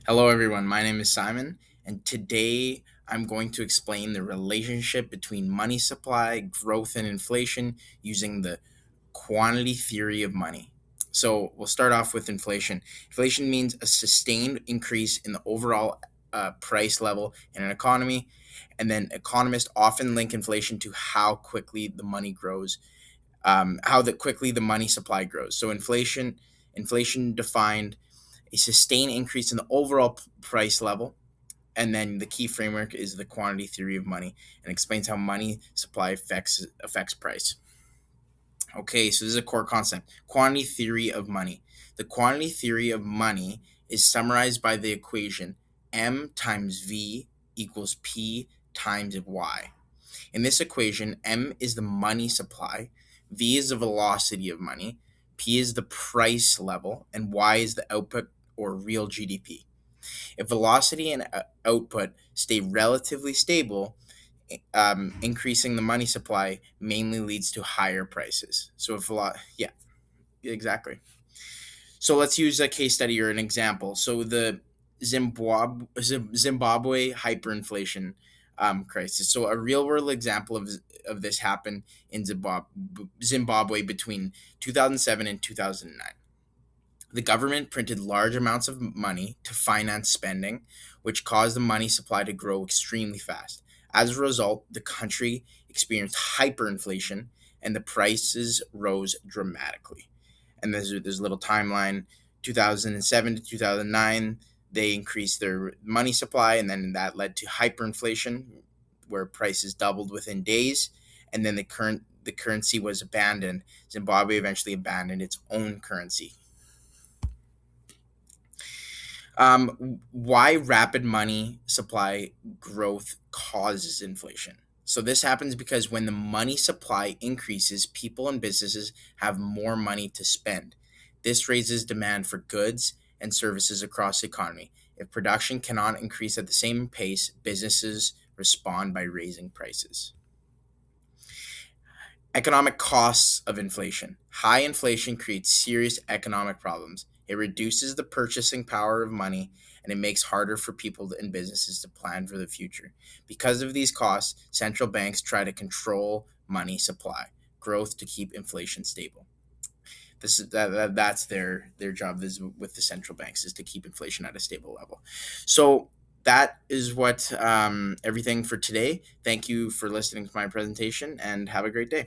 Hello, everyone. My name is Simon, and today I'm going to explain the relationship between money supply, growth, and inflation using the quantity theory of money. So, we'll start off with inflation. Inflation means a sustained increase in the overall price level in an economy, and then economists often link inflation to how quickly the money grows, quickly the money supply grows. So, inflation defined a sustained increase in the overall price level. And then the key framework is the quantity theory of money and explains how money supply affects price. Okay, so this is a core concept. Quantity theory of money. The quantity theory of money is summarized by the equation M times V equals P times Y. In this equation, M is the money supply, V is the velocity of money, P is the price level, and Y is the output or real GDP. If velocity and output stay relatively stable, increasing the money supply mainly leads to higher prices. So yeah, exactly. So let's use a case study or an example. So the Zimbabwe hyperinflation crisis. So a real world example of this happened in Zimbabwe between 2007 and 2009. The government printed large amounts of money to finance spending, which caused the money supply to grow extremely fast. As a result, the country experienced hyperinflation and the prices rose dramatically. And there's a little timeline 2007 to 2009. They increased their money supply, and then that led to hyperinflation, where prices doubled within days. And then the currency was abandoned. Zimbabwe eventually abandoned its own currency. Why rapid money supply growth causes inflation. So this happens because when the money supply increases, people and businesses have more money to spend. This raises demand for goods and services across the economy. If production cannot increase at the same pace, businesses respond by raising prices. Economic costs of inflation. High inflation creates serious economic problems. It reduces the purchasing power of money and it makes harder for people and businesses to plan for the future. Because of these costs, central banks try to control money supply growth to keep inflation stable. That's their job is with the central banks is to keep inflation at a stable level. So that is what everything for today. Thank you for listening to my presentation and have a great day.